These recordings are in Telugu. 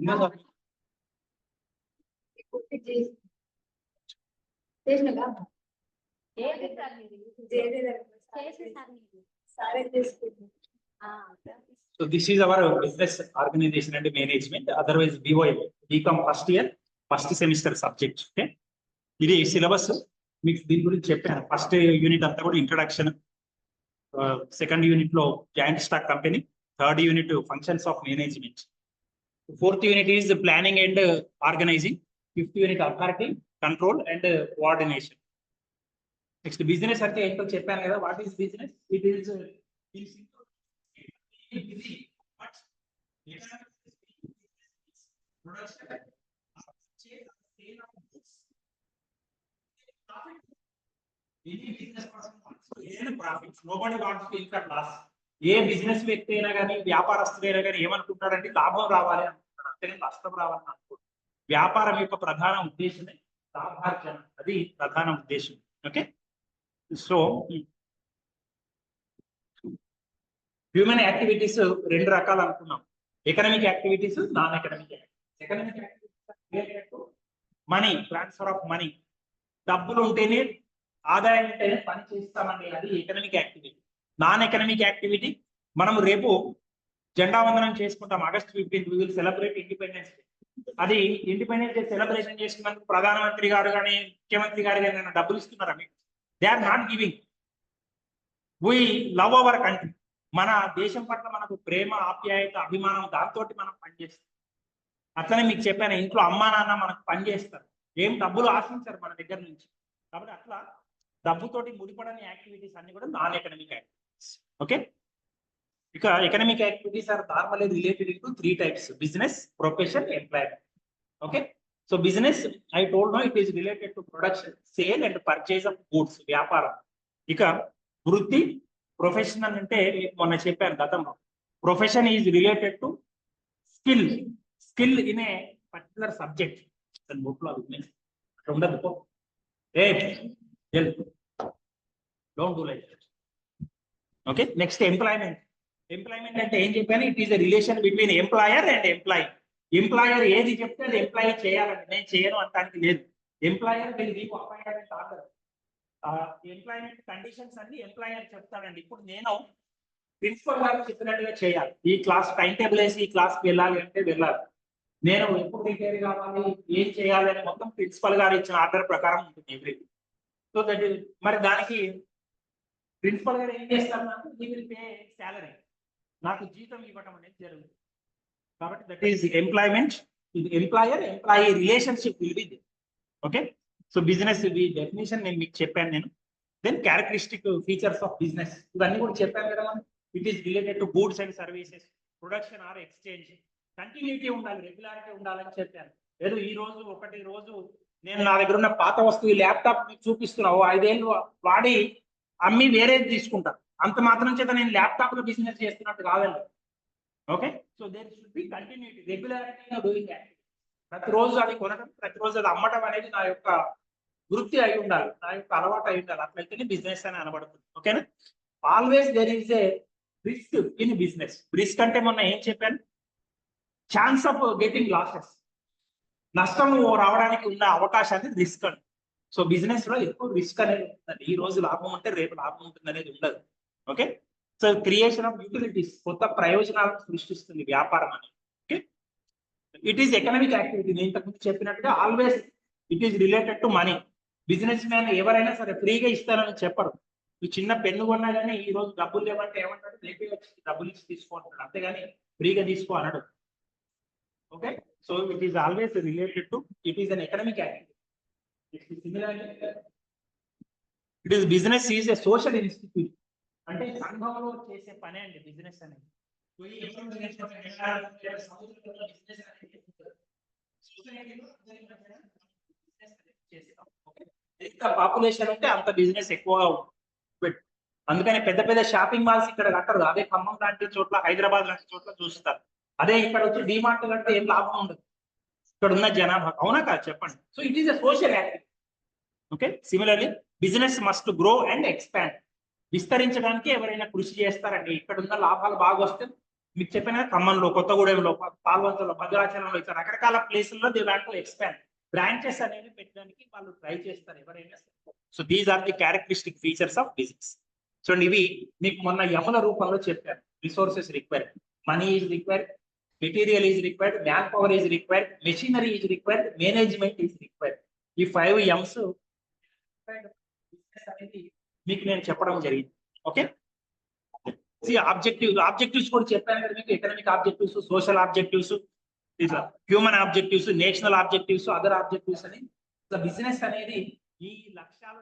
So this is our business organization and management. Otherwise, BCom first year, first semester subject. Okay. This is syllabus. Mix first unit introduction. Second unit lo giant stock company. Third unit functions of management. Fourth unit is planning and organizing. Fifth unit authority, control and coordination. Next business what is business? It is profits. Nobody wants to incur loss. A business వ్యక్తి అయినా కానీ వ్యాపారస్తులైనా కానీ ఏమనుకుంటారంటే లాభం రావాలి అనుకుంటారు, అంతేగాని నష్టం రావాలని అనుకుంటారు. వ్యాపారం యొక్క ప్రధాన ఉద్దేశమే లాభార్జన, అది ప్రధాన ఉద్దేశం. ఓకే. సో హ్యూమన్ యాక్టివిటీస్ రెండు రకాలు అనుకున్నాం. Economic activities, non economic activities. Economic activities money, transfer of money, డబ్బులు ఉంటేనే ఆదాయం ఉంటేనే పని చేస్తామండి, అది economic activity. Non economic activity మనం రేపు జెండా వందనం చేసుకుంటాం. August 15th we will celebrate Independence Day. అది ఇండిపెండెన్స్ డే సెలబ్రేషన్ చేసుకున్నందుకు ప్రధానమంత్రి గారు కానీ ముఖ్యమంత్రి గారు కానీ డబ్బులు ఇస్తున్నారా మీకు? They are not giving. We love our country. మన దేశం పట్ల మనకు ప్రేమ, ఆప్యాయత, అభిమానం, దాంతో మనం పనిచేస్తాం. అట్లనే మీకు చెప్పాను, ఇంట్లో అమ్మా నాన్న మనకు పనిచేస్తారు, ఏం డబ్బులు ఆశించారు మన దగ్గర నుంచి. కాబట్టి అట్లా డబ్బుతోటి ముడిపడని యాక్టివిటీస్ అన్ని కూడా నాన్ ఎకనామిక్ యాక్టివిటీస్. ఓకే. ఇక economic activities are normally related to 3 types: business, profession, employment. Okay. So business I told no it is related to production, sale and purchase of goods, వ్యాపారం. ఇక వృత్తి, ప్రొఫెషనల్ అంటే మొన్న చెప్పాను గతంలో, profession is related to skill, skill in a particular subject. ఉండదు. Don't do like that. Okay. Next, employment. Employment అంటే ఏం చెప్పాను? It is a relation between employer and employee. Employer ఏది చెప్తే అది ఎంప్లాయీ చేయాలండి, నేను చేయను అంటానికి లేదు. Employer will give appointment order. Employment conditions అన్ని ఎంప్లాయర్ చెప్తాడండి. ఇప్పుడు నేను ప్రిన్సిపల్ గారు చెప్పినట్టుగా చేయాలి. ఈ క్లాస్ టైం టేబుల్ వేసి ఈ క్లాస్కి వెళ్ళాలి అంటే వెళ్ళాలి. నేను ఎప్పుడు రిటైర్ కావాలి, ఏం చేయాలి అని మొత్తం ప్రిన్సిపల్ గారు ఇచ్చిన ఆర్డర్ ప్రకారం ఉంటుంది ఎవ్రీథింగ్. సో దట్ ఈస్ మరి దానికి ప్రిన్సిపల్ గారు ఏం చేస్తారు, నాకు హీ విల్ పే శాలరీ, నాకు జీతం ఇవ్వటం అనేది జరుగుతుంది. కాబట్టి దట్ ఈస్ ఎంప్లాయ్మెంట్. ఇది employer employee relationship will be there. Okay. So business definition నేను మీకు చెప్పాను నేను. Then characteristic features of business, ఇవన్నీ కూడా చెప్పాను కదా మనం. It is related to goods and services, production or exchange. Continuity ఉండాలి, రెగ్యులారిటీ ఉండాలని చెప్పాను. ఏదో ఈ రోజు ఒకటి రోజు నేను నా దగ్గర ఉన్న పాత వస్తువు ల్యాప్టాప్ మీకు చూపిస్తున్నావు, 5 ఏళ్ళు వాడి అమ్మి వేరేది తీసుకుంటా, అంత మాత్రం చేత నేను ల్యాప్టాప్ లో బిజినెస్ చేస్తున్నట్టు కాదండి. Okay. So there should be continuity, regularity doing activity. ప్రతిరోజు అది కొనడం, ప్రతిరోజు అది అమ్మటం అనేది నా యొక్క వృత్తి అయి ఉండాలి, నా యొక్క అలవాటు అయి ఉండాలి. అట్లయితేనే బిజినెస్ అని అనబడుతుంది. ఓకేనా. Always there is a risk in business. Risk అంటే మొన్న ఏం చెప్పాను, ఛాన్స్ ఆఫ్ గెటింగ్ లాసెస్, నష్టం రావడానికి ఉన్న అవకాశాన్ని రిస్క్ అని. సో బిజినెస్ లో ఎక్కువ రిస్క్ అనేది ఉంటుంది. ఈ రోజు లాభం ఉంటే రేపు లాభం ఉంటుంది అనేది ఉండదు. Okay. So creation of utilities, కొత్త ప్రయోజనాలను సృష్టిస్తుంది వ్యాపారం అని. Okay. It is economic activity. నేను ఇంతకుముందు చెప్పినట్టుగా always it is related to money. Business man ఎవరైనా సరే ఫ్రీగా ఇస్తారని చెప్పరు. నువ్వు చిన్న పెన్ను కొన్నా కానీ ఈ రోజు డబ్బులు లేవంటే ఏమంటాడు, రేపే వచ్చి డబ్బులు ఇచ్చి తీసుకోంటాడు, అంతేగాని ఫ్రీగా తీసుకో అన్నాడు. Okay, so it is always related to, it is an economic activity. Similarly, it is business is a social institute. అంటే సంఘంలో చేసే పని అండి బిజినెస్ అనేది. ఎంత పాపులేషన్ ఉంటే అంత బిజినెస్ ఎక్కువగా ఉంటుంది. అందుకని పెద్ద పెద్ద షాపింగ్ మాల్స్ ఇక్కడ కట్టరు. అదే ఖమ్మం లాంటి చోట్ల, హైదరాబాద్ లాంటి చోట్ల చూస్తారు. అదే ఇక్కడ వచ్చి డిమార్ట్ కంటే ఏం లాభం ఉండదు ఇక్కడ ఉన్న జనాభా. అవునా కాదు చెప్పండి. So it is a social activity. Okay. Similarly business must grow and expand. విస్తరించడానికి ఎవరైనా కృషి చేస్తారండి. ఇక్కడ ఉన్న లాభాలు బాగా వస్తే మీకు చెప్పిన ఖమ్మంలో, కొత్తగూడెంలో, పాల్వంచలో, భద్రాచలంలో ఇట్లా రకరకాల ప్లేసుల్లో they want to expand. Branches అనేవి పెట్టడానికి వాళ్ళు ట్రై చేస్తారు ఎవరైనా. So these are the characteristic features of business. చూడండి, ఇవి మీకు మొన్న యముల రూపంలో చెప్పారు. Resources required, money is required, material is required, manpower is required, machinery is required, management is required. ఈ 5 M's అనేది మీకు నేను చెప్పడం జరిగింది. ఓకే, ఆబ్జెక్టివ్స్ కూడా చెప్పాను కదా మీకు. Economic objectives, social objectives, human objectives, national objectives, other objectives అని. బిజినెస్ అనేది ఈ లక్ష్యాలు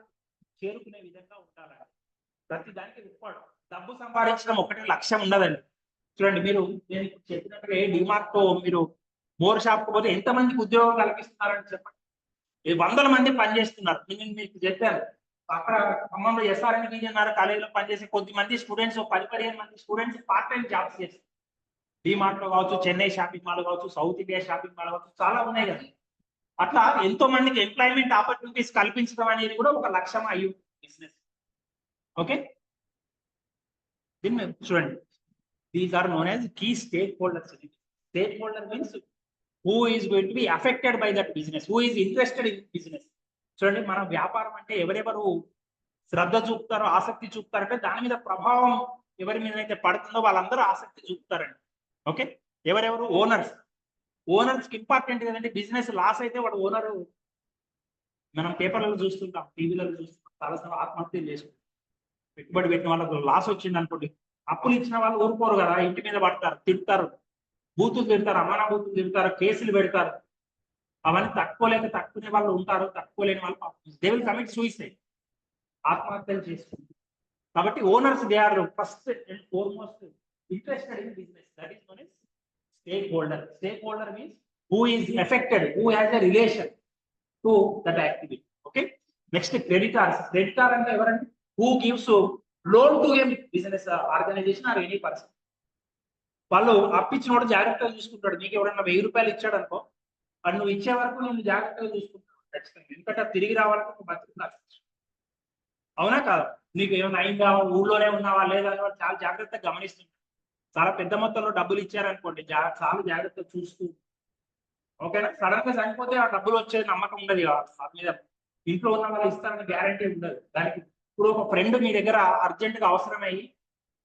చేరుకునే విధంగా ఉండాలండి. ప్రతి దానికి రికార్డు. డబ్బు సంపాదించడం ఒకటే లక్ష్యం ఉండదండి. చూడండి, మీరు నేను చెప్పినట్టుగా డిమార్ట్ తో మీరు మోర్ షాప్ కు పోతే ఎంతమందికి ఉద్యోగం కల్పిస్తున్నారని చెప్పండి. 100 మంది పనిచేస్తున్నారు. నేను మీకు చెప్పాను, అక్కడ ఖమ్మంలో SRN విజయనగర కాలేజీలో పనిచేసే కొద్దిమంది స్టూడెంట్స్, 10-15 మంది స్టూడెంట్స్ పార్ట్ టైం జాబ్స్ చేస్తారు. డిమార్ట్ లో కావచ్చు, చెన్నై షాపింగ్ మాల్ కావచ్చు, సౌత్ ఇండియా షాపింగ్ మాల్ కావచ్చు, చాలా ఉన్నాయి కదా. అట్లా ఎంతో మందికి ఎంప్లాయ్మెంట్ ఆపర్చునిటీస్ కల్పించడం అనేది కూడా ఒక లక్ష్యం అయ్యి బిజినెస్. ఓకే, దీన్ని చూడండి, these are known as key stakeholders. Stakeholder means who is going to be affected by that business, who is interested in business. చూడండి, మన వ్యాపారం అంటే ఎవరెవరు శ్రద్ధ చూపుతారో, ఆసక్తి చూపుతారంటే దాని మీద ప్రభావం ఎవరి మీద అయితే పడుతుందో వాళ్ళందరూ ఆసక్తి చూపుతారండి. ఓకే, ఎవరెవరు ఓనర్స్ కి ఇంపార్టెంట్ కదండి. బిజినెస్ లాస్ అయితే వాడు ఓనరు, మనం పేపర్లలో చూస్తుంటాం, టీవీలలో చూస్తుంటాం, చాలాసార్లు ఆత్మహత్యలు చేసుకుంటాం. పెట్టుబడి పెట్టిన వాళ్ళకు లాస్ వచ్చింది అనుకోండి, అప్పులు ఇచ్చిన వాళ్ళు ఊరుకోరు కదా, ఇంటి మీద పడతారు, తిడతారు, బూతులు తిడతారు, అమానా బూతులు తిడతారు, కేసులు పెడతారు. అవన్నీ తట్టుకునే వాళ్ళు ఉంటారు, తట్టుకోలేని వాళ్ళు దే విల్ కమిట్ సూసైడ్, ఆత్మహత్యలు చేసుకుంటారు. కాబట్టి owners they are first and foremost interested in business. That is known as stakeholder. Stakeholder means who is affected, who has a relation to that activity. Okay, next creditors. Creditor అంటే ఎవరంటే who gives loan to a business organization or any person. వాళ్ళు అప్పించినోడు జాగ్రత్తగా చూసుకుంటాడు. నీకు ఎవరన్నా 1000 రూపాయలు ఇచ్చాడు అనుకో, అది నువ్వు ఇచ్చే వరకు నేను జాగ్రత్తగా చూసుకుంటాను ఖచ్చితంగా. ఎందుకంటే తిరిగి రావాలంటే ఒక బతుకు. అవునా కాదు? నీకు ఏమైనా అయిందా, ఊళ్ళోనే ఉన్నావా లేదా అని చాలా జాగ్రత్తగా గమనిస్తుంటాడు. చాలా పెద్ద మొత్తంలో డబ్బులు ఇచ్చారనుకోండి, చాలా జాగ్రత్తగా చూస్తూ. ఓకేనా? సడన్ గా చనిపోతే ఆ డబ్బులు వచ్చే నమ్మకం ఉండదు మీద. ఇంట్లో ఉన్న వాళ్ళు ఇస్తారని గ్యారంటీ ఉండదు దానికి. ఇప్పుడు ఒక ఫ్రెండ్ మీ దగ్గర అర్జెంట్ గా అవసరమయ్యి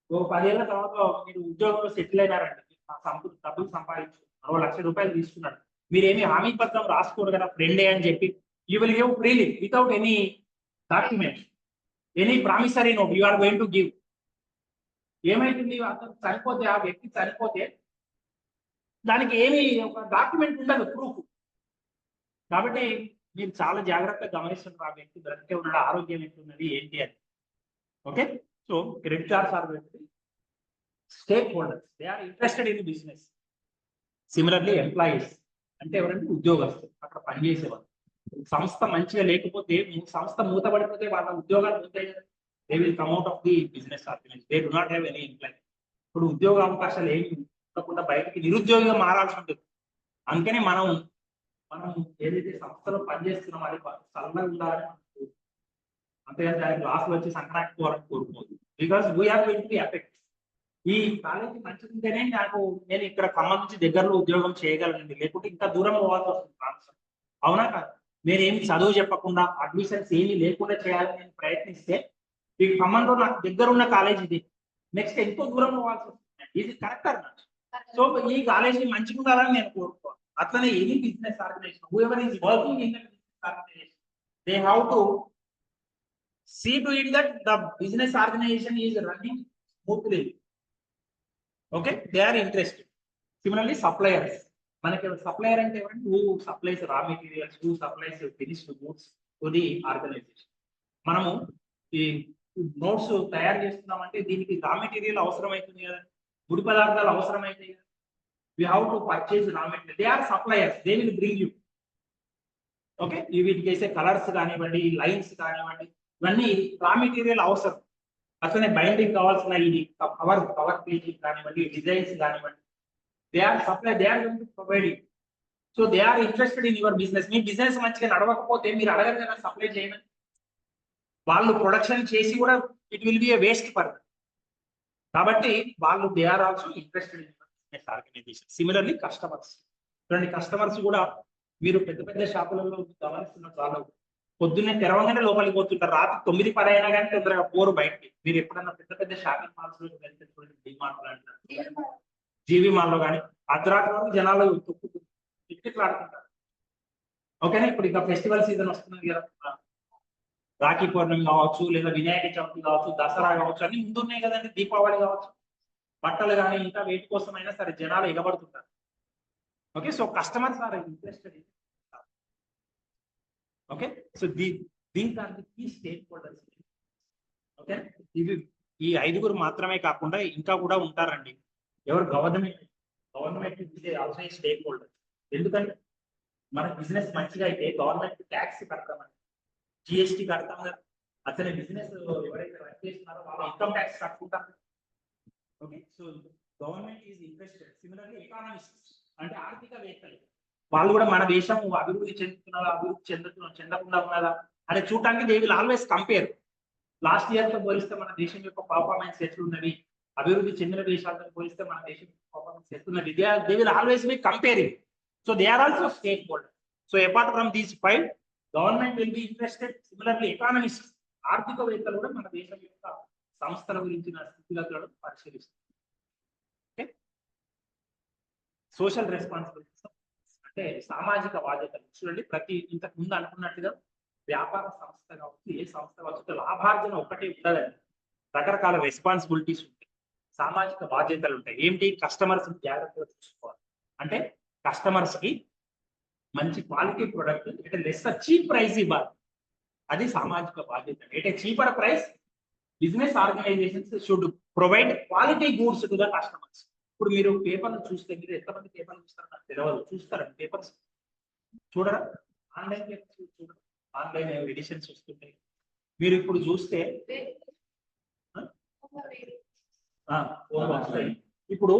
ఓ 10 ఏళ్ల తర్వాత మీరు ఉద్యోగంలో సెటిల్ అయినారండి, డబ్బులు సంపాదించుకున్నారు, 1 లక్ష రూపాయలు తీసుకున్నాడు. మీరేమి హామీ పత్రం రాసుకోరు కదా ఫ్రెండే అని చెప్పి. You will give freely without any document, any promissory note you are going to give. ఏమైతుంది, అతను చనిపోతే, ఆ వ్యక్తి చనిపోతే దానికి ఏమి ఒక డాక్యుమెంట్ ఉండదు, ప్రూఫ్. కాబట్టి మీరు చాలా జాగ్రత్తగా గమనిస్తున్నారు ఆ వ్యక్తి బ్రతికే ఉన్నాడు, ఆరోగ్యం ఎట్లున్నది ఏంటి అని. Okay, so creditors are stakeholders, they are interested in the business. Similarly employees అంటే ఎవరంటే ఉద్యోగస్తులు, అక్కడ పనిచేసేవాళ్ళు. సంస్థ మంచిగా లేకపోతే, సంస్థ మూతపడిపోతే వాళ్ళ ఉద్యోగాలు పోతాయి కదా. they will come out of the business organization, they do not have any employee. ఇప్పుడు ఉద్యోగ అవకాశాలు ఏమి ఉండకుండా బయటికి నిరుద్యోగిగా మారాల్సి ఉంటుంది. అందుకని మనం ఏదైతే సంస్థలో పనిచేస్తున్నామో అది చల్లగా ఉండాలని, అంతేగాని దానికి లాస్లో వచ్చి సంక్రాంతి కోరుకోదు. Because we are going to be effect. ఈ కాలేజీ మంచిగుంటేనే నేను ఇక్కడ ఖమ్మం నుంచి దగ్గరలో ఉద్యోగం చేయగలనండి, లేకుంటే ఇంకా దూరం పోవాల్సి వస్తుంది ట్రాన్స్ఫర్. అవునా కాదు? నేనేమి చదువు చెప్పకుండా, అడ్మిషన్స్ ఏమీ లేకుండా చేయాలని నేను ప్రయత్నిస్తే, ఈ ఖమ్మంలో నాకు దగ్గర ఉన్న కాలేజ్ ఇది, నెక్స్ట్ ఎంతో దూరం పోవాల్సి వస్తుంది. ఇది కరెక్ట్ అన్నమాట. సో ఈ కాలేజీ మంచిగా ఉండాలని నేను కోరుకోవాలి. అట్లనే any business organization, whoever is working in the business organization, they have to see to it that the business organization is running smoothly. Okay, they are interested. Similarly suppliers, manaki supplier ante evanti who supplies raw materials, who supplies finished goods to the organization. Manamu ee notes తయారు చేస్తున్నామంటే దీనికి రా మెటీరియల్ అవసరం అవుతుంది కదా, ముడి పదార్థాలు అవసరం అవుతాయి కదా. we have to purchase raw material, they are suppliers, they will bring you. Okay, వీటికి వేసే కలర్స్ కానివ్వండి, లైన్స్ కానివ్వండి, ఇవన్నీ రా మెటీరియల్ అవసరం. అట్లనే బైండింగ్ కావాల్సిన ఇది కవర్ పేజింగ్ కానివ్వండి, డిజైన్స్ కానివ్వండి, they are going to provide it. So they are interested in your business. మీ బిజినెస్ మంచిగా నడవకపోతే మీరు అడగరు కదా సప్లై చేయమని. వాళ్ళు ప్రొడక్షన్ చేసి కూడా it will be a waste for. కాబట్టి వాళ్ళు they are also interested in business organisation. Similarly customers చూడండి, కస్టమర్స్ కూడా మీరు పెద్ద పెద్ద షాపులలో గమనిస్తున్న వాళ్ళు పొద్దున్నే తెరవగానే లోపలికి పోతుంటారు, రాత్రి 9-10 అయినా కానీ తొందరగా పోరు బయటికి. మీరు ఎప్పుడన్నా పెద్ద పెద్ద షాపింగ్ మాల్స్ లో వెళ్తే చూడండి, డిమార్ట్ లాంటి జీవి మాల్లో కానీ అర్ధరాత్రి వరకు జనాలు టికెట్లు ఆడుతుంటారు. ఓకేనా, ఇప్పుడు ఇంకా ఫెస్టివల్ సీజన్ వస్తుంది కదా, రాఖీ పౌర్ణమి కావచ్చు, లేదా వినాయక చవితి కావచ్చు, దసరా కావచ్చు, అన్ని ముందున్నాయి కదండి, దీపావళి కావచ్చు. బట్టలు కానీ ఇంకా వేటి కోసం అయినా సరే జనాలు ఎగబడుతుంటారు. Okay, so customers are interested. Okay, so దీనికి కీ స్టేక్ హోల్డర్స్. ఓకే, ఇది ఈ 5గురు మాత్రమే కాకుండా ఇంకా కూడా ఉంటారండి. ఎవరు? Government also stake holder. ఎందుకంటే మన బిజినెస్ మంచిగా అయితే గవర్నమెంట్ ట్యాక్స్ కడతామండి, జిఎస్టీ కడతాం కదా. అసలు బిజినెస్ ఎవరైతే రన్ చేస్తున్నారో వాళ్ళు ఇన్కమ్ ట్యాక్స్ కట్టుకుంటారు. Okay, so government is interested. Similarly economist అంటే ఆర్థికవేత్తలు, వాళ్ళు కూడా మన దేశం అభివృద్ధి చెందుతున్నదా, అభివృద్ధి చెందకుండా ఉన్నదా అని చూడటానికి they will always compare. Last year తో పోలిస్తే మన దేశం యొక్క పర్ఫార్మెన్స్ ఎట్లున్నది, అభివృద్ధి చెందిన దేశాలతో పోలిస్తే మన దేశం పర్ఫార్మెన్స్ ఎట్లున్నది, they will always be comparing. So they are also stake holder. So apart from these 5, government will be interested. Similarly economist, ఆర్థికవేత్తలు కూడా మన దేశం యొక్క సంస్థల గురించిన స్థితిగతులను పరిశీలిస్తారు. ఓకే, సోషల్ రెస్పాన్సిబిలిటీస్ అంటే సామాజిక బాధ్యతలు. చూడండి, ఇంతకు ముందు అనుకున్నట్టుగా వ్యాపార సంస్థ కావచ్చు, ఏ సంస్థ కావచ్చు, లాభార్జన ఒక్కటే ఉండదండి, రకరకాల రెస్పాన్సిబిలిటీస్ ఉంటాయి, సామాజిక బాధ్యతలు ఉంటాయి. ఏంటి? కస్టమర్స్ జాగ్రత్తగా చూసుకోవాలి. అంటే కస్టమర్స్ కి మంచి క్వాలిటీ ప్రొడక్ట్ అంటే లెస్ చీప్ ప్రైస్ ఇవ్వాలి, అది సామాజిక బాధ్యత. అంటే cheaper price, business organizations should provide quality goods to the customers. ఇప్పుడు మీరు పేపర్లు చూస్తే, మీరు ఎంతమంది పేపర్లు చూస్తారో నాకు తెలియదు, చూస్తారండి పేపర్స్? చూడరా? ఆన్లైన్ పేపర్స్ చూడరా? ఆన్లైన్ ఎడిషన్స్ వస్తుంటాయి. మీరు ఇప్పుడు చూస్తే ఇప్పుడు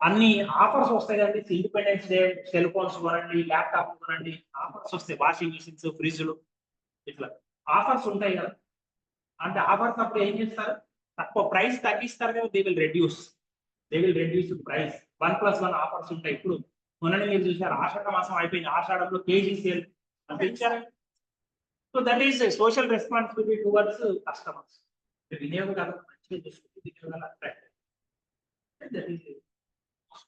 అన్ని ఆఫర్స్ వస్తాయి కదండి. ఇండిపెండెన్స్ డే సెల్ ఫోన్స్ కొనండి, ల్యాప్టాప్ కొనండి, ఆఫర్స్ వస్తాయి. వాషింగ్ మిషన్స్, ఫ్రిడ్జ్లు, ఇట్లా ఆఫర్స్ ఉంటాయి కదా. అంటే ఆఫర్స్ అప్పుడు ఏం చేస్తారు? తక్కువ ప్రైస్ తగ్గిస్తారు కదా, they will reduce price. 1+1 offers ఉంటాయి. ఇప్పుడు మొన్న మీరు చూసారు, ఆషాఢ మాసం అయిపోయింది, ఆషాఢంలో కేజీ సేల్ అంటే ఇచ్చారు. So that is social responsibility towards customers. వినియోగదారులు మంచిగా చూసుకుంటే వినియోగాలు attract. That is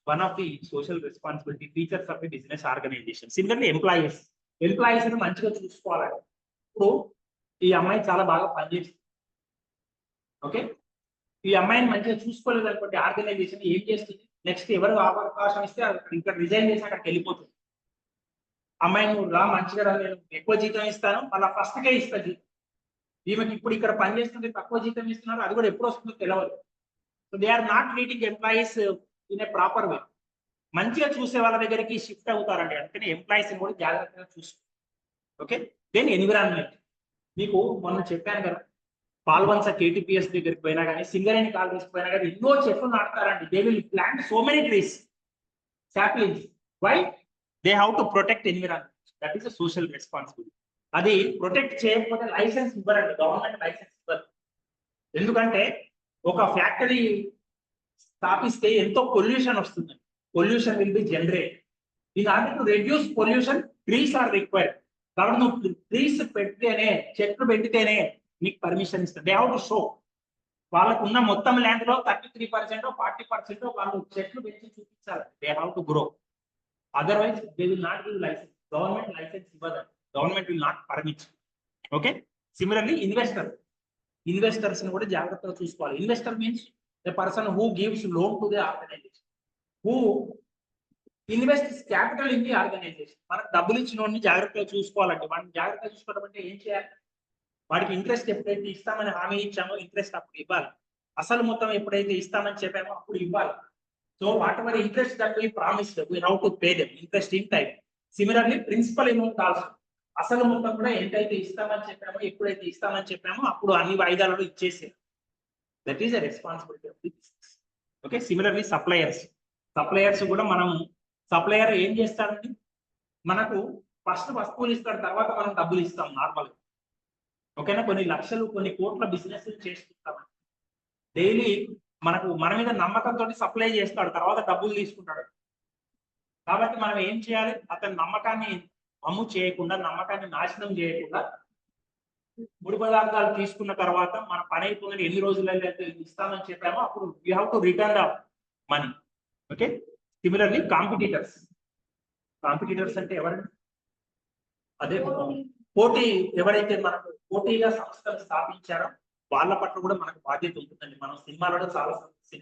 one of the social responsibility features of the business organisation. Similarly employees ని మంచిగా చూసుకోవాలండి. ఇప్పుడు ఈ అమ్మాయి చాలా బాగా పనిచేస్తుంది. ఓకే, ఈ అమ్మాయిని మంచిగా చూసుకోలేదు అనుకోండి, ఆర్గనైజేషన్ ఏం చేస్తుంది? నెక్స్ట్ ఎవరు అవకాశం ఇస్తే ఇక్కడ రిజైన్ చేసి అక్కడికి వెళ్ళిపోతుంది. అమ్మాయి నువ్వు రా, మంచిగా రా, నేను ఎక్కువ జీతం ఇస్తాను, మళ్ళీ ఫస్ట్కే ఇస్తా జీతం. ఈమెకి ఇప్పుడు ఇక్కడ పని చేస్తుంటే తక్కువ జీతం ఇస్తున్నారు, అది కూడా ఎప్పుడు వస్తుందో తెలియదు. So they are not treating employees in a proper way. మంచిగా చూసే వాళ్ళ దగ్గరికి షిఫ్ట్ అవుతారండి. అందుకని ఎంప్లాయీస్ కూడా జాగ్రత్తగా చూసుకో. Okay, then environment. మీకు మొన్న చెప్పాను కదా, పాల్వంచ KTPS దగ్గరికి పోయినా కానీ, సింగరేణి కాలేజ్ పోయినా కానీ ఎన్నో చెట్లు నాటుతారండి. They will plant so many trees, saplings. Why? They have to protect environment. That is a social responsibility. అది ప్రొటెక్ట్ చేయకపోతే లైసెన్స్ ఇవ్వరండి, గవర్నమెంట్ లైసెన్స్ ఇవ్వరు. ఎందుకంటే ఒక ఫ్యాక్టరీ స్థాపిస్తే ఎంతో పొల్యూషన్ వస్తుంది. Pollution will be generate. In order to reduce pollution, trees are required. కాబట్టి నువ్వు ట్రీస్ పెడితేనే, చెట్లు పెడితేనే నీకు పర్మిషన్ ఇస్తారు. They have to show. వాళ్ళకు ఉన్న మొత్తం ల్యాండ్ లో 33% 40% వాళ్ళు చెట్లు పెంచి చూపించాలి. They have to grow. Otherwise they will not give licence. Government licence ఇవ్వదు, government will not permit. Okay, similarly investors ని కూడా జాగ్రత్తగా చూసుకోవాలి. Investor means the person who gives loan to the organisation, who invest capital in the organisation. మనకు డబ్బులు ఇచ్చిన వాడిని జాగ్రత్తగా చూసుకోవాలండి. మనం జాగ్రత్తగా చూసుకోవడం అంటే ఏం చేయాలి? వాడికి ఇంట్రెస్ట్ ఎప్పుడైతే ఇస్తామని హామీ ఇచ్చామో ఇంట్రెస్ట్ అప్పుడు ఇవ్వాలి. అసలు మొత్తం ఎప్పుడైతే ఇస్తామని చెప్పామో అప్పుడు ఇవ్వాలి. So whatever interest that we promised, we how to pay them interest in time. Similarly principal amount also, అసలు మొత్తం కూడా ఎంతైతే ఇస్తామని చెప్పామో, ఎప్పుడైతే ఇస్తామని చెప్పామో అప్పుడు అన్ని వాయిదాలలో ఇచ్చేసేది. That is a responsibility of the business. Okay, similarly suppliers కూడా మనం, సప్లయర్ ఏం చేస్తాడండి? మనకు ఫస్ట్ వస్తువులు ఇస్తాడు, తర్వాత మనం డబ్బులు ఇస్తాం నార్మల్. ఓకేనా, కొన్ని లక్షలు కొన్ని కోట్ల బిజినెస్ చేస్తుంటాం. డైలీ మన మీద నమ్మకంతో సప్లై చేస్తాడు, తర్వాత డబ్బులు తీసుకుంటాడు. కాబట్టి మనం ఏం చేయాలి, అతని నమ్మకాన్ని అమ్ము చేయకుండా, నమ్మకాన్ని నాశనం చేయకుండా, ముడి పదార్థాలు తీసుకున్న తర్వాత మన పని అయిపోయిందని ఎన్ని రోజులలో అయితే ఇస్తామని చెప్పామో అప్పుడు you have to return the money. Okay, similarly competitors అంటే ఎవరండి? అదే పోటీ, ఎవరైతే మనకు పోటీగా సంస్థలు స్థాపించారో వాళ్ళ పట్ల కూడా మనకు బాధ్యత ఉంటుందండి. మనం సినిమాలలో చాలా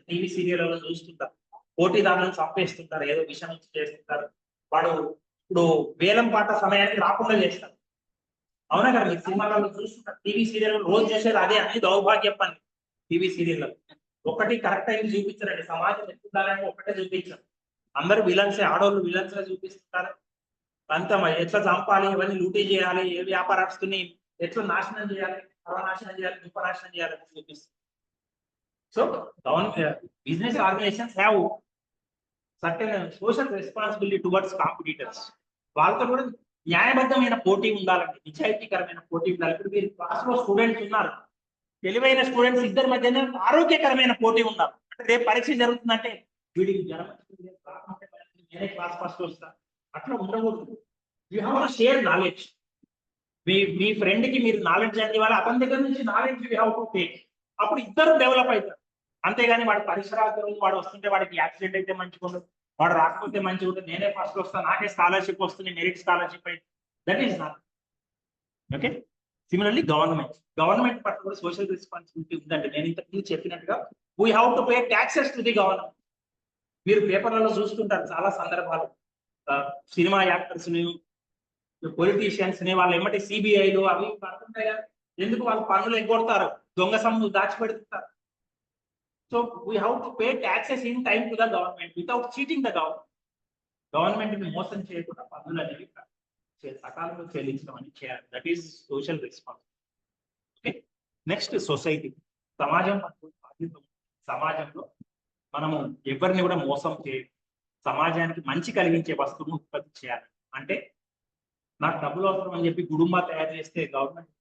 టీవీ సీరియల్లో చూస్తుంటారు, పోటీదారులను చంపేస్తుంటారు, ఏదో విషయం చేస్తుంటారు. వాడు ఇప్పుడు వేలం పాట సమయానికి రాకుండా చేస్తారు. అవునా కదా, మీరు సినిమాలలో చూస్తుంటారు, టీవీ సీరియల్ రోజు చేసేది అదే, అన్ని దౌర్భాగ్యం పని. టీవీ సీరియల్లో ఒకటి కరెక్ట్ అయింది చూపించారండి, సమాజం ఎత్తుండాలని ఒకటే చూపించారు. అందరూ విలన్సే, ఆడవాళ్ళు విలన్స్ గా చూపిస్తుంటారు. అంత ఎట్లా చంపాలి, ఇవన్నీ లూటీ చేయాలి, ఏ వ్యాపారస్తుని ఎట్లా నాశనం చేయాలి, సర్వనాశనం చేయాలి, ఉపనాశనం చేయాలని చూపిస్తుంది. So business organizations have certain social responsibility towards competitors. వాళ్ళతో కూడా న్యాయబద్ధమైన పోటీ ఉండాలండి, నిజాయితీకరమైన పోటీ ఉండాలి. ఇప్పుడు మీరు క్లాస్ లో స్టూడెంట్స్ ఉన్నారు, తెలివైన స్టూడెంట్స్ ఇద్దరి మధ్య ఆరోగ్యకరమైన పోటీ ఉండాలి. అంటే రేపు పరీక్ష జరుగుతుందంటే వీడికి జ్వరం నేనే క్లాస్ ఫస్ట్ వస్తా, అట్లా ఉండకూడదు. You have to share knowledge. Me friend కి మీరు నాలెడ్జ్ అంది వాళ్ళ, అతని దగ్గర నుంచి knowledge you have to take. అప్పుడు ఇద్దరు డెవలప్ అవుతారు. అంతేగాని వాడు పరీక్ష రాకపోతే వాడు వస్తుంటే వాడికి యాక్సిడెంట్ అయితే మంచిగా ఉండదు, వాడు రాకపోతే మంచిగా ఉంటుంది, నేనే ఫస్ట్ వస్తాను, నాకే స్కాలర్షిప్ వస్తుంది, మెరిట్ స్కాలర్షిప్ అయితే that is not okay. Similarly government పట్ల కూడా సోషల్ రెస్పాన్సిబిలిటీ ఉందండి. నేను ఇంతకుముందు చెప్పినట్టుగా we have to pay taxes to the government. మీరు పేపర్లలో చూస్తుంటారు చాలా సందర్భాలు, సినిమా యాక్టర్స్ ని, పొలిటీషియన్స్ ని వాళ్ళు ఎమ్మటి సిబిఐలు అవి పడుతుంటాయి కదా, ఎందుకు వాళ్ళు పన్నులు ఎగ్గొడతారు, దొంగ సొమ్ము దాచిపెడుతుంటారు. So we have to pay taxes in time to the government without cheating the government ని మోసం చేయకుండా పన్నులు అనేవి సకాలంలో చెల్లించడం అని చేయాలి. That is social responsibility. Okay, next society, సమాజం బాధ్యత. సమాజంలో మనము ఎవరిని కూడా మోసం చేయాలి, సమాజానికి మంచి కలిగించే వస్తువును ఉత్పత్తి చేయాలి. అంటే నాకు డబ్బులు అవసరం అని చెప్పి గుడుంబా తయారు చేస్తే గవర్నమెంట్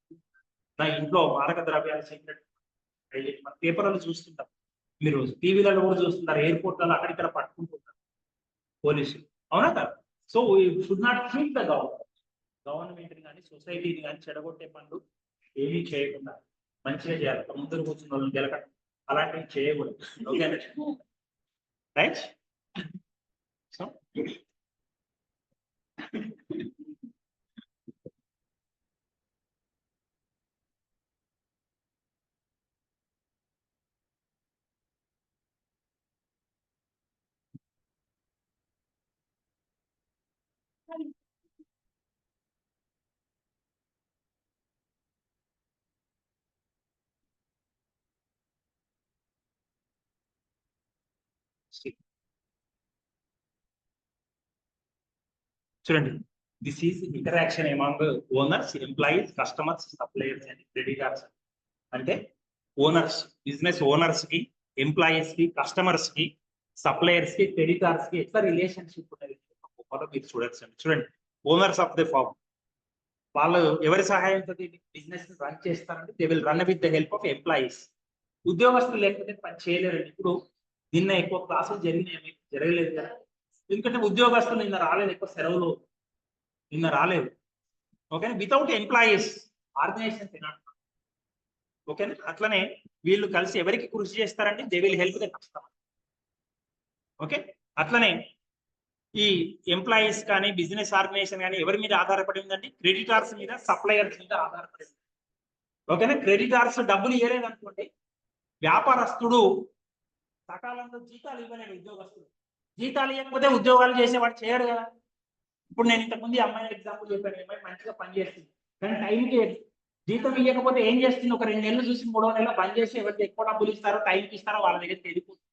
నా ఇంట్లో మారక ద్రవ్యాలు సీక్రెట్ మన పేపర్లలో చూస్తుంటాం, మీరు టీవీలలో కూడా చూస్తుంటారు, ఎయిర్పోర్ట్లలో అక్కడిక్కడ పట్టుకుంటుంటారు పోలీసులు, అవునా కదా. So we should not treat the government కానీ సొసైటీని కానీ చెడగొట్టే పనులు ఏమీ చేయకుండా మంచిగా చేయాలి. ముందర కూర్చున్న వాళ్ళని గెలకడం అలాంటివి చేయకూడదు. ఓకేనా, రైట్. సో చూడండి, this is interaction among owners, employees, customers, suppliers and creditors. అంటే ఓనర్స్, బిజినెస్ ఓనర్స్ కి, ఎంప్లాయీస్ కి, కస్టమర్స్ కి, సప్లయర్స్ కి, క్రెడిటార్స్ కి ఎట్లా రిలేషన్షిప్ ఉన్నది మీరు చూడొచ్చు. చూడండి, ఓనర్స్ ఆఫ్ ద ఫార్మ్ వాళ్ళు ఎవరి సహాయంతో బిజినెస్ రన్ చేస్తారంటే they will run with the help of employees. ఉద్యోగస్తులు లేకపోతే పని చేయలేరండి. ఇప్పుడు నిన్న ఎక్కువ క్లాసులు జరగలేదు కదా, ఎందుకంటే ఉద్యోగస్తులు నిన్న రాలేదు, ఎక్కువ సెలవులు నిన్న రాలేదు. ఓకే, వితౌట్ ఎంప్లాయీస్ ఆర్గనైజేషన్ తినట్టు. ఓకేనా, అట్లనే వీళ్ళు కలిసి ఎవరికి కృషి చేస్తారంటే they will help the customer. Okay, అట్లనే ఈ ఎంప్లాయీస్ కానీ బిజినెస్ ఆర్గనైజేషన్ కానీ ఎవరి మీద ఆధారపడి ఉందండి, క్రెడిటార్స్ మీద, సప్లయర్స్ మీద ఆధారపడి ఉంది. ఓకేనా, క్రెడిటార్స్ డబ్బులు ఇవ్వలేదు అనుకోండి, వ్యాపారస్తుడు సకాలంలో జీతాలు ఇవ్వలేడు, ఉద్యోగస్తుడు జీతాలు ఇవ్వకపోతే ఉద్యోగాలు చేసేవాడు చేయడు కదా. ఇప్పుడు నేను ఇంతకుముందు అమ్మాయి ఎగ్జాంపుల్ చెప్పాను, అమ్మాయి మంచిగా పనిచేస్తుంది కానీ టైంకి జీతం ఇవ్వకపోతే ఏం చేస్తుంది, ఒక 2 నెలలు చూసి 3వ నెల బంద్ చేసి ఎవరికి ఎక్కువ డబ్బులు ఇస్తారో టైంకి ఇస్తారో వాళ్ళ దగ్గర వెళ్ళిపోతుంది.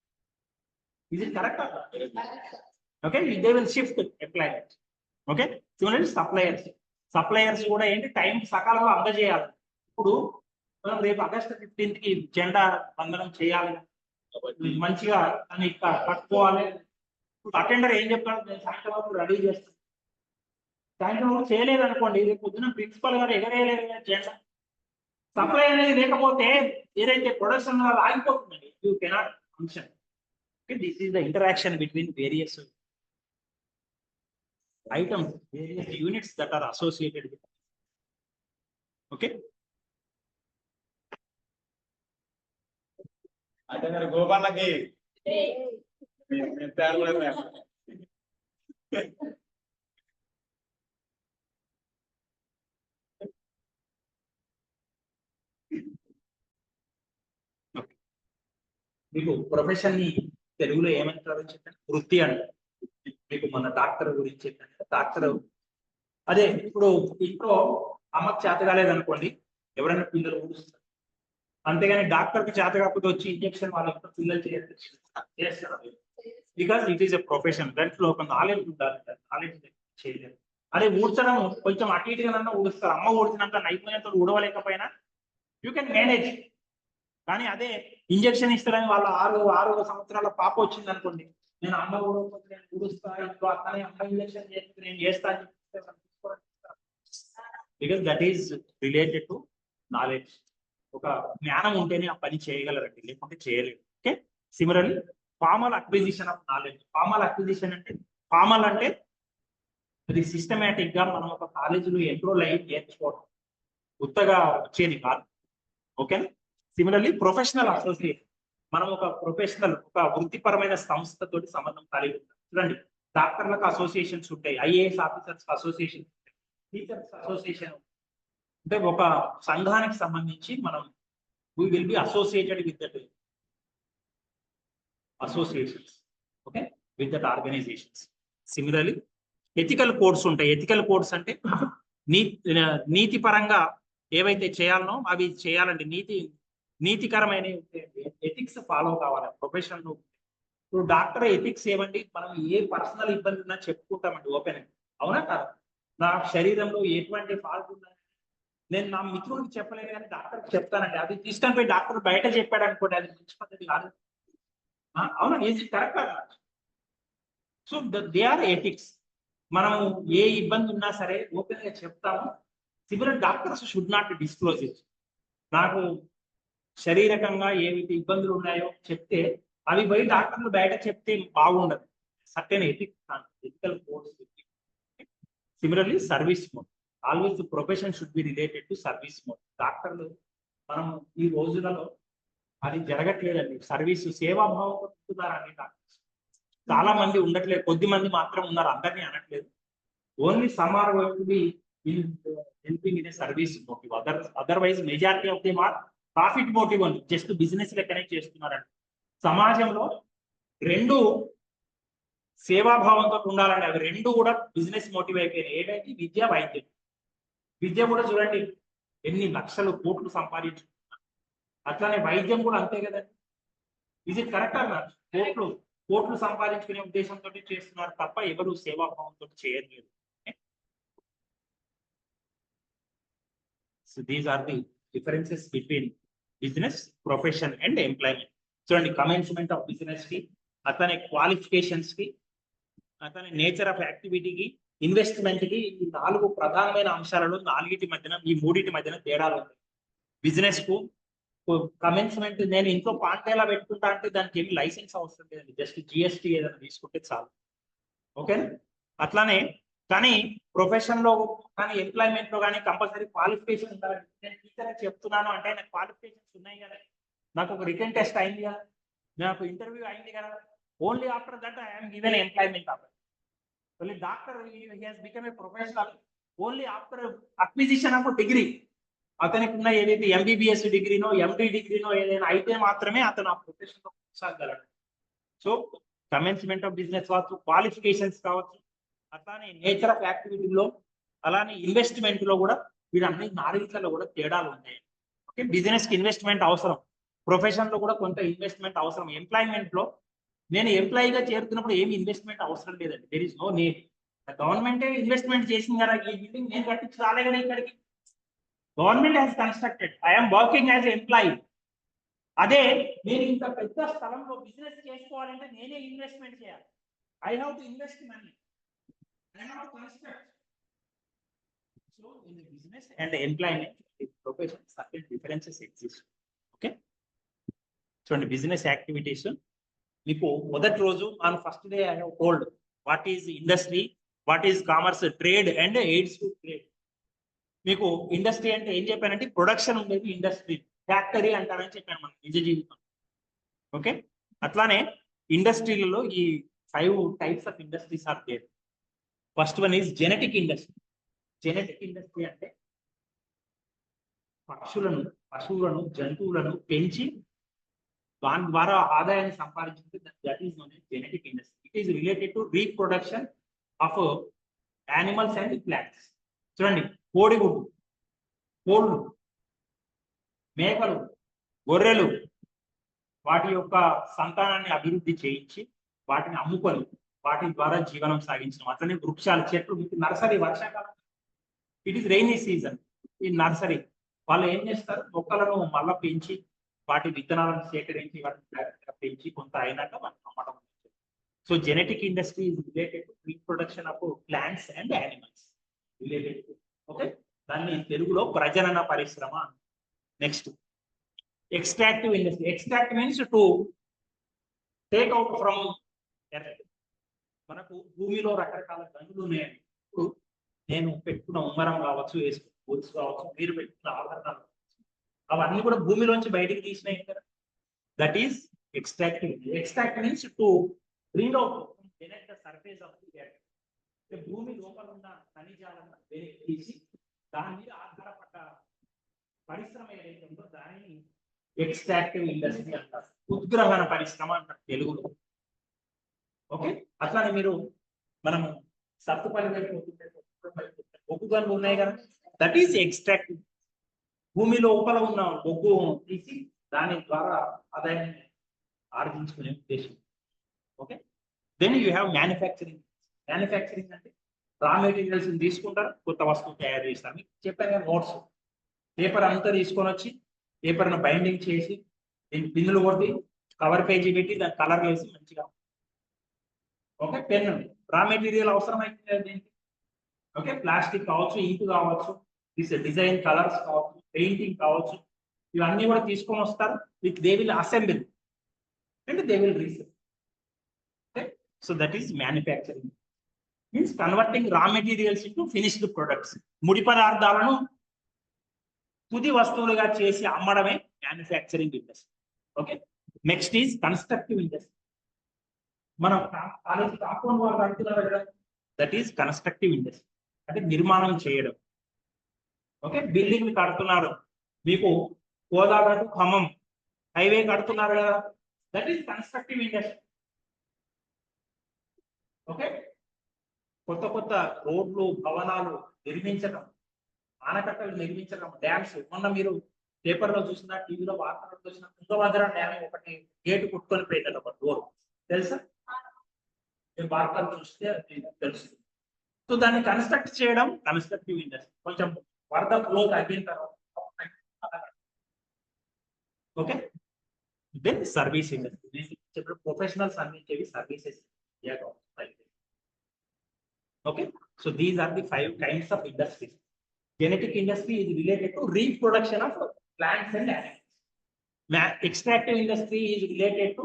ఇది correct. Okay, they will shift employment. Okay, చూడండి, సప్లయర్స్ కూడా ఏంటి, టైం సకాలంలో అందజేయాలి. ఇప్పుడు మనం రేపు ఆగస్టు 15th కి జెండా వందనం చేయాలి, మంచిగా అని కట్టుకోవాలి. అటెండర్ ఏం చెప్తాడు, నేను సాయంత్రం రెడీ చేస్తాను, సాయంత్రం చేయలేదు అనుకోండి, రేపు పొద్దున ప్రిన్సిపల్ గారు ఎగరేయలేదు జెండా. సప్లై అనేది లేకపోతే ఏదైతే ప్రొడక్షన్ ఆగిపోతుందండి, you cannot function. Okay, this is the interaction between various items, various units that are associated with. Okay. అంటే మీరు గోపాలకి మీకు ప్రొఫెషన్ ని తెలుగులో ఏమంటారో చెప్పండి. వృత్తి అంటారు. మీకు మన డాక్టర్ గురించి చెప్పండి. డాక్టర్ అదే ఇప్పుడు ఇంట్లో అమ్మకి చేత కాలేదనుకోండి, ఎవరైనా పిల్లలు ఊడుస్తారు. అంతేగాని డాక్టర్కి చేత కాకపోతే వచ్చి ఇంజక్షన్ వాళ్ళ పిల్లలు చేస్తారు. Because it is a profession. దాంట్లో ఒక నాలెడ్జ్ ఉండాలి. నాలెడ్జ్ చేయలేదు. అదే ఊడ్చడం కొంచెం అటు ఇటుగా ఊడుస్తారు. అమ్మ ఊడ్చినంత నైపుణ్యంతో ఊడవలేకపోయినా యూ కెన్ మేనేజ్. కానీ అదే ఇంజక్షన్ ఇస్తారని వాళ్ళ 6 సంవత్సరాల పాప వచ్చింది అనుకోండి, నేను అమ్మ ఊడకపోతే నేను ఊడుస్తా, ఇంట్లో అతనే అమ్మ ఇంజక్షన్ చేస్తే నేను చేస్తా అని because that is related to knowledge. ఒక జ్ఞానం ఉంటేనే ఆ పని చేయగలరండి, లేకుంటే చేయలేరు. Okay. Similarly formal acquisition of knowledge. Formal acquisition అంటే అది సిస్టమేటిక్ గా మనం ఒక కాలేజీలో ఎన్రోల్ అయ్యి నేర్చుకోవడం, కొత్తగా వచ్చేది కాదు. ఓకేనా. సిమిలర్లీ ప్రొఫెషనల్ అసోసియేషన్, మనం ఒక వృత్తిపరమైన సంస్థతోటి సంబంధం కలిగి ఉంటాం. చూడండి, డాక్టర్లకు అసోసియేషన్స్ ఉంటాయి, IAS officers association, teachers association. అంటే ఒక సంఘానికి సంబంధించి మనం we will be associated with that associations. Okay, with that organizations. Similarly, ethical codes ఉంటాయి. ఎథికల్ కోడ్స్ అంటే నీతి పరంగా ఏవైతే చేయాలనో అవి చేయాలండి. నీతికరమైన ఎథిక్స్ ఫాలో కావాలి ప్రొఫెషన్ లో. ఇప్పుడు డాక్టర్ ఎథిక్స్ ఏమండి, మనం ఏ పర్సనల్ ఇబ్బంది ఉన్నా చెప్పుకుంటామండి ఓపెన్. అవునా కాదు? నా శరీరంలో ఎటువంటి ఫాల్ట్ ఉన్నా నేను నా మిత్రుడికి చెప్పలేను, కానీ డాక్టర్కి చెప్తానండి. అది తీసుకొని పోయి డాక్టర్ బయట చెప్పాడు అనుకోండి, అది మంచి పద్ధతి కాదు. అవునా? Is it correct? So they are ethics. మనము ఏ ఇబ్బంది ఉన్నా సరే ఓపెన్ గా చెప్తాము. Similar doctors should not disclose it. నాకు శారీరకంగా ఏవైతే ఇబ్బందులు ఉన్నాయో చెప్తే అవి పోయి డాక్టర్లు బయట చెప్తే బాగుండదు. Certain ethical codes. Similarly service mode. Always profession should be related to service mode. డాక్టర్లు మనం ఈ రోజులలో అది జరగట్లేదండి. సర్వీసు సేవాభావంతో ఉంటున్నారండి డాక్టర్స్. చాలా మంది ఉండట్లేదు, కొద్ది మంది మాత్రం ఉన్నారు, అందరినీ అనట్లేదు. Only some are going to be helping in a service motive. Otherwise majority of them are profit motive అని జస్ట్ బిజినెస్ లెక్కనే చేస్తున్నారండి. సమాజంలో రెండు సేవాభావంతో ఉండాలండి. అవి రెండు కూడా బిజినెస్ మోటివ్ అయిపోయినాయి. ఏంటంటే విద్య, వైద్యం. విద్య కూడా చూడండి ఎన్ని లక్షలు కోట్లు సంపాదించుకుంటున్నారు. అట్లానే వైద్యం కూడా అంతే కదండి. ఇది కరెక్ట్ అన్నారు. కోట్లు సంపాదించుకునే ఉద్దేశంతో చేస్తున్నారు తప్ప ఎవరు సేవాభావంతో చేయట్లేదు. So these are the differences between business, profession and employment. చూడండి, కమెన్స్మెంట్ ఆఫ్ బిజినెస్ కి, అతని క్వాలిఫికేషన్స్ కి, అతని నేచర్ ఆఫ్ యాక్టివిటీకి, ఇన్వెస్ట్మెంట్ కి, ఈ 4 ప్రధానమైన అంశాలలో ఈ మూడింటి మధ్యన తేడాలు ఉంటాయి. బిజినెస్ కు కమెన్స్మెంట్, నేను ఇంట్లో పాంటేలా పెట్టుకుంటా అంటే దానికి ఏమి లైసెన్స్ అవసరం లేదండి, జస్ట్ జిఎస్టీ ఏదైనా తీసుకుంటే చాలు. ఓకేనా. అట్లానే కానీ ప్రొఫెషన్ లో కానీ ఎంప్లాయ్మెంట్ లో కానీ కంపల్సరీ క్వాలిఫికేషన్ ఉండాలి. నేను టీచర్ చెప్తున్నాను అంటే నాకు క్వాలిఫికేషన్స్ ఉన్నాయి కదా, నాకు ఒక రిటర్న్ టెస్ట్ అయింది కదా, నాకు ఇంటర్వ్యూ అయింది కదా. Only after that I am given employment offer. Only doctor he has become a professional only after acquisition of a degree. అతనికి ఉన్న ఏదైతే ఎంబీబీఎస్ డిగ్రీనో ఎండి డిగ్రీనో ఏదైనా అయితే మాత్రమే అతను ఆ ప్రొఫెషన్ లో కొనసాగలడు. సో కమెన్స్మెంట్ ఆఫ్ బిజినెస్ కావచ్చు, క్వాలిఫికేషన్స్ కావచ్చు, అట్లానే నేచర్ ఆఫ్ యాక్టివిటీలో, అలానే ఇన్వెస్ట్మెంట్ లో కూడా వీళ్ళన్ని 4 కూడా తేడాలు ఉన్నాయి. ఓకే. బిజినెస్ కి ఇన్వెస్ట్మెంట్ అవసరం, ప్రొఫెషన్ లో కూడా కొంత ఇన్వెస్ట్మెంట్ అవసరం. ఎంప్లాయ్మెంట్ లో నేను ఎంప్లాయీగా చేరుతున్నప్పుడు ఏమి ఇన్వెస్ట్మెంట్ అవసరం లేదండి. There is no need. గవర్నమెంటే ఇన్వెస్ట్మెంట్ చేసింది కదా, ఈ బిల్డింగ్ నేను కట్టించి రాలే కదా ఇక్కడికి. Government has constructed, I'm working as employee. అదే నేను ఇంత పెద్ద స్థలంలో బిజినెస్ చేసుకోవాలంటే నేనే ఇన్వెస్ట్మెంట్ చేయాలి. I have to invest money, I have to construct. So in business and employment profession certain differences exist. Okay. చూడండి, బిజినెస్ యాక్టివిటీస్ మీకు మొదటి రోజు మనం first day I have told what is industry, what is commerce, trade and AIDS to trade. మీకు ఇండస్ట్రీ అంటే ఏం చెప్పానంటే ప్రొడక్షన్ ఉండేది ఇండస్ట్రీ, ఫ్యాక్టరీ అంటారని చెప్పాను మనం నిజ జీవితం. ఓకే, అట్లానే ఇండస్ట్రీలలో ఈ 5 types of industries are there. First one is genetic industry. Genetic industry అంటే పశువులను జంతువులను పెంచి దాని ద్వారా ఆదాయాన్ని సంపాదించుకుంటే that is known genetic industry. It is related to reproduction of animals and plants. చూడండి, కోడిగుడ్డు, కోళ్ళు, మేకలు, గొర్రెలు, వాటి యొక్క సంతానాన్ని అభివృద్ధి చేయించి వాటిని అమ్ముకొని వాటి ద్వారా జీవనం సాగించడం. అట్లనే వృక్షాలు, చెట్లు, నర్సరీ, వర్షాకాలం ఇట్ ఈస్ రైనీ సీజన్. ఈ నర్సరీ వాళ్ళు ఏం చేస్తారు, మొక్కలను మళ్ళా పెంచి వాటి విత్తనాలను సేకరించి వాటిని పెంచి కొంత అయినాక మనం అమ్మడం. So genetic industry is related to reproduction of plants and animals related to. Okay, దాన్ని తెలుగులో ప్రజనన పరిశ్రమ. Next extractive industry. Extract means to take out from earth. మనకు భూమిలో రకరకాల గనులు ఉన్నాయండి. ఇప్పుడు నేను పెట్టుకున్న ఉంగరం కావచ్చు, వేసుకున్న గొలుసు కావచ్చు, మీరు పెట్టుకున్న ఆభరణాలు అవన్నీ కూడా భూమిలోంచి బయటికి తీసినాయి కదా. That is extractive. Extract means to bring out beneath the surface of the earth. భూమి లోపల ఉన్న ఖనిజాలను వెనక్కి తీసి దాని మీద ఆధారపడ్డ పరిశ్రమ ఏదైతే ఉందో దానిని ఎక్స్ట్రాక్టివ్ ఇండస్ట్రీ అంటారు. ఉద్గ్రహణ పరిశ్రమ అంటారు తెలుగులో. ఓకే, అట్లానే మీరు మనము సత్తుపల్లి వైపు బొగ్గు గనులు ఉన్నాయి కదా, దట్ ఈస్ ఎక్స్ట్రాక్టివ్. భూమి లోపల ఉన్న బొగ్గు తీసి దాని ద్వారా ఆదాయాన్ని ఆర్జించుకునే ఉద్దేశం. Okay, then you have manufacturing. Manufacturing అంటే రా మెటీరియల్స్ తీసుకుంటారు, కొత్త వస్తువు తయారు చేస్తారు. మీకు చెప్పాను కదా నోట్స్, పేపర్ అంతా తీసుకొని వచ్చి పేపర్ను బైండింగ్ చేసి దీన్ని పిన్నులు కొట్టి కవర్ పేజీ పెట్టి దాని కలర్ వేసి మంచిగా. ఓకే, పెన్ రా మెటీరియల్ అవసరం అయితే దీనికి. ఓకే, ప్లాస్టిక్ కావచ్చు, ఇంక్ కావచ్చు, డిజైన్ కలర్స్ కావచ్చు, పెయింటింగ్ కావచ్చు, ఇవన్నీ కూడా తీసుకొని వస్తారు. With they will assemble and they will resell. Okay, so that is manufacturing. Means converting raw materials into finished products. ముడి పదార్థాలను తుది వస్తువులుగా చేసి అమ్మడమే manufacturing industry. Okay, next is constructive industry. మనం కాలేజ్ కాంపౌండ్ వాళ్ళు కడుతున్నారు కదా, దట్ ఈస్ కన్స్ట్రక్టివ్ ఇండస్ట్రీ అంటే నిర్మాణం చేయడం. ఓకే, బిల్డింగ్ కడుతున్నారు, మీకు కోదాడ టు ఖమ్మం హైవే కడుతున్నారు కదా, that is constructive industry. Okay, కొత్త కొత్త రోడ్లు, భవనాలు నిర్మించడం, ఆనకట్టలు నిర్మించడం, డ్యామ్స్. మొన్న మీరు పేపర్లో చూసిన, టీవీలో వార్తలు చూసిన తుంగభద్ర డ్యామ్ ఒకటి గేటు కొట్టుకొని పోయింది, ఒక డోర్ తెలుసా? మీరు వార్తలు చూస్తే తెలుస్తుంది. సో దాన్ని కన్స్ట్రక్ట్ చేయడం కన్స్ట్రక్టివ్ ఇండస్ట్రీ. కొంచెం వరద ఫ్లో తగ్గిన తర్వాత. Okay, then service industry. చెప్పిన ప్రొఫెషనల్స్ అందించేవి services. Okay, so these are the 5 kinds of industries. Genetic industry is related to reproduction of plants and animals. Extractive industry is related to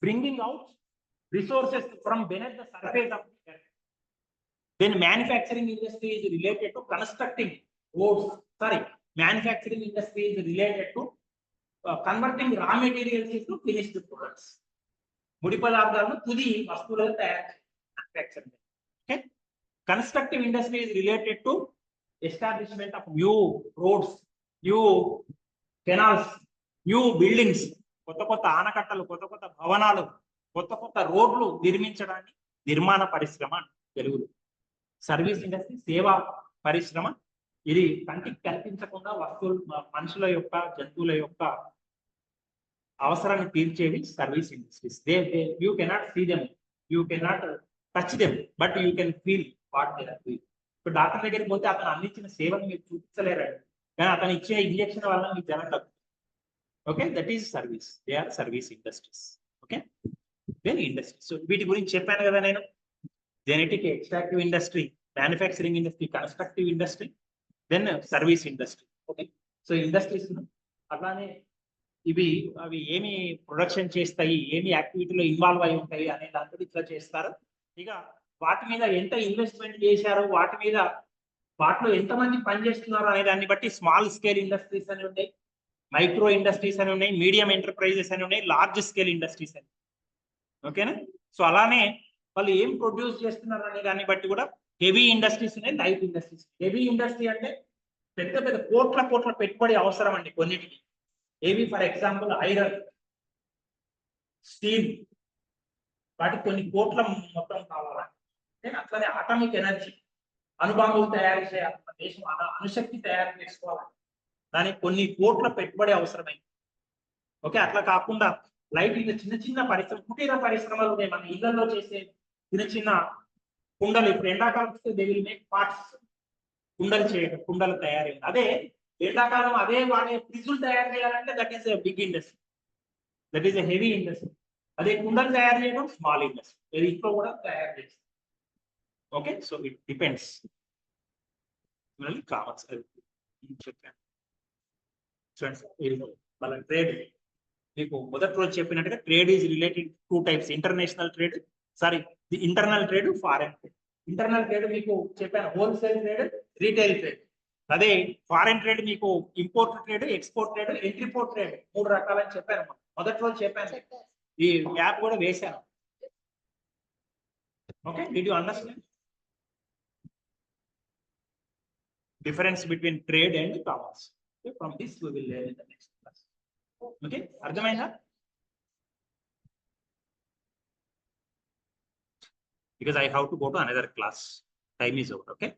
bringing out resources from beneath the surface of the earth. Then manufacturing industry is related to constructing roads. Manufacturing industry is related to converting raw materials into finished products. ముడి పదార్థాలను తుది వస్తువులుగా తయారు manufacturing. Okay, constructive industry is related to establishment of new roads, new canals, new buildings. కొత్త కొత్త ఆనకట్టలు, కొత్త కొత్త భవనాలు, కొత్త కొత్త రోడ్లు నిర్మించడానికి నిర్మాణ పరిశ్రమ తెలుగులో. సర్వీస్ ఇండస్ట్రీ సేవా పరిశ్రమ. ఇది కంటికి కనిపించకుండా వస్తువులు, మనుషుల యొక్క, జంతువుల యొక్క అవసరాన్ని తీర్చేవి service industries. You cannot see them, you cannot touch them, but you can feel what they are doing. ఇప్పుడు డాక్టర్ దగ్గరికి పోతే అతను అందించిన సేవను మీరు చూపించలేరండి, కానీ అతను ఇచ్చే ఇంజెక్షన్ వల్ల మీకు జ్వరం తగ్గుతుంది. Okay, that is service. They are service industries. Okay, then industry. So వీటి గురించి చెప్పాను కదా నేను. Genetic, extractive industry, manufacturing industry, constructive industry, then service industry. Okay, so industries. అలానే ఇవి అవి ఏమి ప్రొడక్షన్ చేస్తాయి, ఏమి యాక్టివిటీలో ఇన్వాల్వ్ అయి ఉంటాయి అనే దాంతో ఇట్లా చేస్తారు. ఇక వాటి మీద ఎంత ఇన్వెస్ట్మెంట్ చేశారు, వాటి మీద వాటిలో ఎంతమంది పనిచేస్తున్నారు అనే దాన్ని బట్టి స్మాల్ స్కేల్ ఇండస్ట్రీస్ అని ఉన్నాయి, మైక్రో ఇండస్ట్రీస్ అని ఉన్నాయి, మీడియం ఎంటర్ప్రైజెస్ అని ఉన్నాయి, లార్జ్ స్కేల్ ఇండస్ట్రీస్ అని. ఓకేనా? సో అలానే వాళ్ళు ఏం ప్రొడ్యూస్ చేస్తున్నారు అనే దాన్ని బట్టి కూడా హెవీ ఇండస్ట్రీస్ ఉన్నాయి, లైట్ ఇండస్ట్రీస్. హెవీ ఇండస్ట్రీ అంటే పెద్ద పెద్ద కోట్ల పెట్టుబడి అవసరం అండి కొన్నిటికి. ఏవి ఫర్ ఎగ్జాంపుల్ ఐరన్, స్టీల్, వాటికి కొన్ని కోట్ల మొత్తం కావాలి. అట్లనే అటామిక్ ఎనర్జీ, అణుబాంబులు తయారు చేయాలి, మన దేశం అణుశక్తి తయారు చేసుకోవాలి, దానికి కొన్ని కోట్ల పెట్టుబడి అవసరమైంది. ఓకే, అట్లా కాకుండా లైట్ ఇంకా చిన్న పరిశ్రమ, కుటీర పరిశ్రమలు ఉన్నాయి మన ఇళ్లలో చేసే చిన్న కుండలు. ఇప్పుడు ఎండాకాలం వస్తే దే విల్ మేక్ పార్ట్స్, కుండలు చేయడం, కుండలు తయారు. అదే ఎండాకాలం అదే వాడే ఫ్రిడ్జ్లు తయారు చేయాలంటే that is a big industry, that is a heavy industry. అదే కుండలు తయారు చేయడం స్మాల్ ఇండస్ట్రీ, ఇంట్లో కూడా తయారు చేస్తారు. Okay, so it depends. Commerce చెప్పాను వాళ్ళ ట్రేడ్. మీకు మొదటి రోజు చెప్పినట్టుగా trade is related 2 types, international trade, the internal trade, foreign trade. Internal trade మీకు చెప్పాను, హోల్సేల్ ట్రేడ్, రీటైల్ ట్రేడ్. అదే ఫారెన్ ట్రేడ్ మీకు import trade, export trade, entrepot trade, 3 రకాలని చెప్పాను. మొదటి రోజు చెప్పాను, ఈ యాప్ కూడా వేశాను. Okay, did you understand difference between trade and commerce? Okay, from this we will learn in the next class. Okay, అర్థమైందా? Because I have to go to another class. Time is over. Okay.